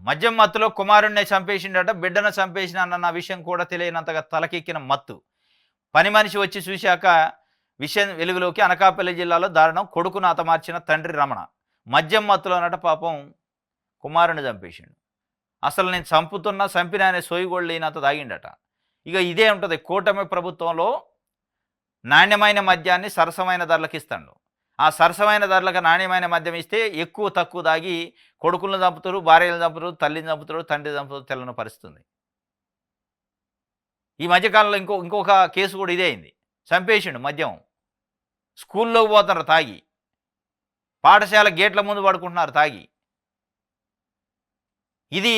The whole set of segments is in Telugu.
మద్యం మత్తులో కుమారుడిని చంపేసిండట, బిడ్డను చంపేసినానన్న విషయం కూడా తెలియనంతగా తలకెక్కిన మత్తు. పని మనిషి వచ్చి చూశాక విషయం వెలుగులోకి. అనకాపల్లి జిల్లాలో దారుణం, కొడుకును హతమార్చిన తండ్రి రమణ. మద్యం మత్తులోనట పాపం కుమారుని చంపేసిండు. అసలు నేను చంపినా అనే సోయిగోళ్ళు లేనంత తాగిండట. ఇక ఇదే ఉంటుంది కూటమి ప్రభుత్వంలో. నాణ్యమైన మద్యాన్ని సరసమైన ధరలకు ఇస్తాడు. ఆ సరసమైన ధరలకు నాణ్యమైన మద్యం ఇస్తే ఎక్కువ తక్కువ తాగి కొడుకులను చంపుతారు, భార్యలను చంపుతారు, తల్లిని చంపుతారు, తండ్రి చంపుతారు, తెల్లని పరిస్థితుంది. ఈ మధ్యకాలంలో ఇంకొక కేసు కూడా ఇదే అయింది. చంపేసిండు మద్యం. స్కూల్లోకి పోతున్నారు తాగి, పాఠశాల గేట్ల ముందు పడుకుంటున్నారు తాగి. ఇది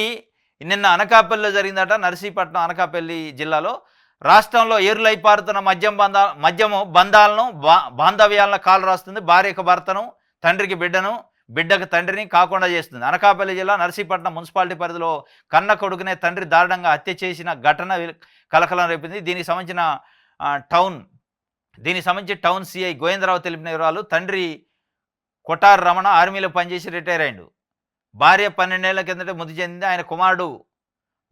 నిన్న అనకాపల్లిలో జరిగిందట. నర్సీపట్నం అనకాపల్లి జిల్లాలో రాష్ట్రంలో ఏరులై పారుతున్న మద్యము బంధాలను బాంధవ్యాలను కాలు రాస్తుంది. భార్యకు భర్తను, తండ్రికి బిడ్డను, బిడ్డకు తండ్రిని కాకుండా చేస్తుంది. అనకాపల్లి జిల్లా నర్సీపట్నం మున్సిపాలిటీ పరిధిలో కన్న కొడుకునే తండ్రి దారుణంగా హత్య చేసిన ఘటన కలకలం రేపింది. దీనికి సంబంధించి టౌన్ సిఐ గోవిందరావు తెలిపిన వివరాలు. తండ్రి కొటార్ రమణ ఆర్మీలో పనిచేసి రిటైర్ అయ్యాడు. భార్య 12 ఏళ్ల కిందట మృతి చెందింది. ఆయన కుమారుడు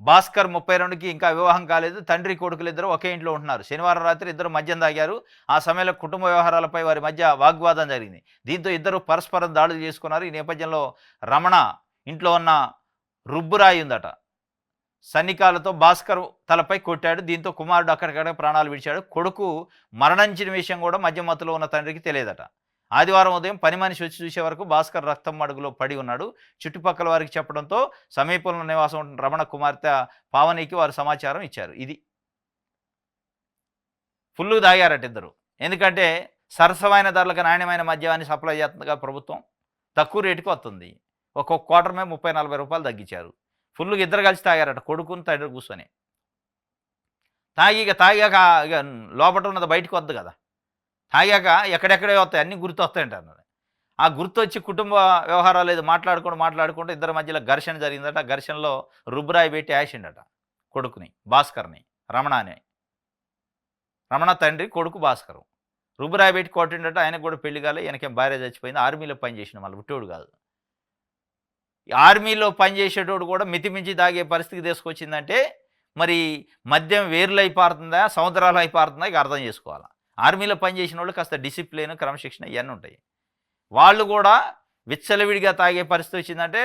భాస్కర్ 32కి ఇంకా వివాహం కాలేదు. తండ్రి కొడుకులు ఇద్దరు ఒకే ఇంట్లో ఉంటున్నారు. శనివారం రాత్రి ఇద్దరు మద్యం తాగారు. ఆ సమయంలో కుటుంబ వ్యవహారాలపై వారి మధ్య వాగ్వాదం జరిగింది. దీంతో ఇద్దరు పరస్పరం దాడులు చేసుకున్నారు. ఈ నేపథ్యంలో రమణ ఇంట్లో ఉన్న రుబ్బురాయి ఉందట, సన్నికాలతో భాస్కర్ తలపై కొట్టాడు. దీంతో కుమారుడు అక్కడికక్కడ ప్రాణాలు విడిచాడు. కొడుకు మరణించిన విషయం కూడా మద్యం మత్తులో ఉన్న తండ్రికి తెలియదట. ఆదివారం ఉదయం పని మనిషి వచ్చి చూసే వరకు భాస్కర్ రక్తం అడుగులో పడి ఉన్నాడు. చుట్టుపక్కల వారికి చెప్పడంతో సమీపంలో నివాసం ఉంటున్న రమణ కుమార్తె పావనికి వారు సమాచారం ఇచ్చారు. ఇది ఫుల్లు తాగారట ఇద్దరు. ఎందుకంటే సరసమైన ధరలకు నాణ్యమైన మద్యాన్ని సప్లై చేస్తుందిగా ప్రభుత్వం, తక్కువ రేటుకి వస్తుంది. ఒక్కొక్క క్వార్టర్ మీద 30-40 రూపాయలు తగ్గించారు. ఫుల్లుగా ఇద్దరు కలిసి తాగారట, కొడుకుని తండ్రి కూర్చొని. తాగాక ఇక లోపల ఉన్నది బయటకు వద్దు కదా. తాగాక ఎక్కడెక్కడే వస్తాయి, అన్నీ గుర్తు వస్తాయంటారు. ఆ గుర్తు వచ్చి కుటుంబ వ్యవహారాలు ఏదో మాట్లాడుకుంటూ ఇద్దరి మధ్యలో ఘర్షణ జరిగిందట. ఘర్షణలో రుబ్బురాయి పెట్టి ఆసిండట కొడుకుని, భాస్కర్ని. రమణ తండ్రి, కొడుకు భాస్కరు. రుబ్బురాయి పెట్టి కొట్టిండట. ఆయనకు కూడా పెళ్లి కాలే, వెనకేం భార్య చచ్చిపోయింది. ఆర్మీలో పనిచేసిన మళ్ళీ పుట్టేవాడు కాదు. ఆర్మీలో పనిచేసేటోడు కూడా మితిమించి తాగే పరిస్థితికి తీసుకొచ్చిందంటే మరి మద్యం వేర్లై పారుతుందా, సముద్రాలు అయిపారుతుందా ఇక అర్థం చేసుకోవాలి. ఆర్మీలో పనిచేసిన వాళ్ళు కాస్త డిసిప్లిన్, క్రమశిక్షణ ఇవన్నీ ఉంటాయి. వాళ్ళు కూడా విచ్చలవిడిగా తాగే పరిస్థితి వచ్చిందంటే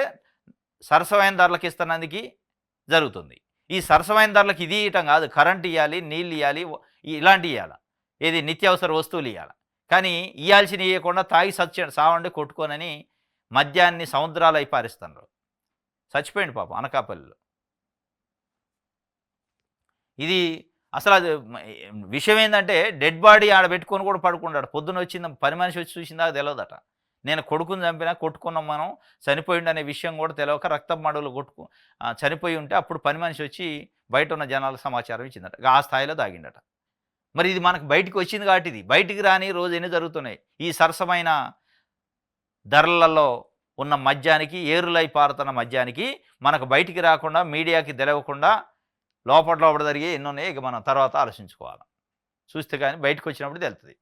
సరసమైన ధరలకు ఇస్తున్నందుకు జరుగుతుంది. ఈ సరసమైన ధరలకు ఇది ఇవ్వటం కాదు, కరెంట్ ఇవ్వాలి, నీళ్ళు ఇవ్వాలి, ఇలాంటివి ఇవ్వాలి, ఏది నిత్యావసర వస్తువులు ఇవ్వాలి. కానీ ఇవ్వాల్సిన ఇవ్వకుండా తాగి సావండి కొట్టుకోనని మద్యాన్ని సముద్రాలు అయి పారిస్తున్నారు. చచ్చిపోయింది పాపం అనకాపల్లిలో. ఇది అసలు అది విషయం ఏంటంటే డెడ్ బాడీ ఆడ పెట్టుకొని కూడా పడుకున్నాడు. పొద్దున వచ్చింది పని మనిషి వచ్చి చూసిందాక తెలియదట. నేను కొడుకుని చంపినా కొట్టుకున్నాం మనం, చనిపోయిండు అనే విషయం కూడా తెలియక రక్తం మడుగులు చనిపోయి ఉంటే అప్పుడు పని మనిషి వచ్చి బయట ఉన్న జనాలకు సమాచారం ఇచ్చిందట. ఆ స్థాయిలో తాగిండట. మరి ఇది మనకు బయటికి వచ్చింది కాబట్టి ఇది బయటికి రాని రోజు ఎన్ని జరుగుతున్నాయి. ఈ సరసమైన ధరలలో ఉన్న మద్యానికి, ఏరులై పారుతున్న మద్యానికి మనకు బయటికి రాకుండా, మీడియాకి తెలవకుండా లోపల జరిగే ఎన్నోనే ఇక మనం తర్వాత ఆలోచించుకోవాలి. చూస్తే కానీ బయటకు వచ్చినప్పుడు తెలుస్తుంది.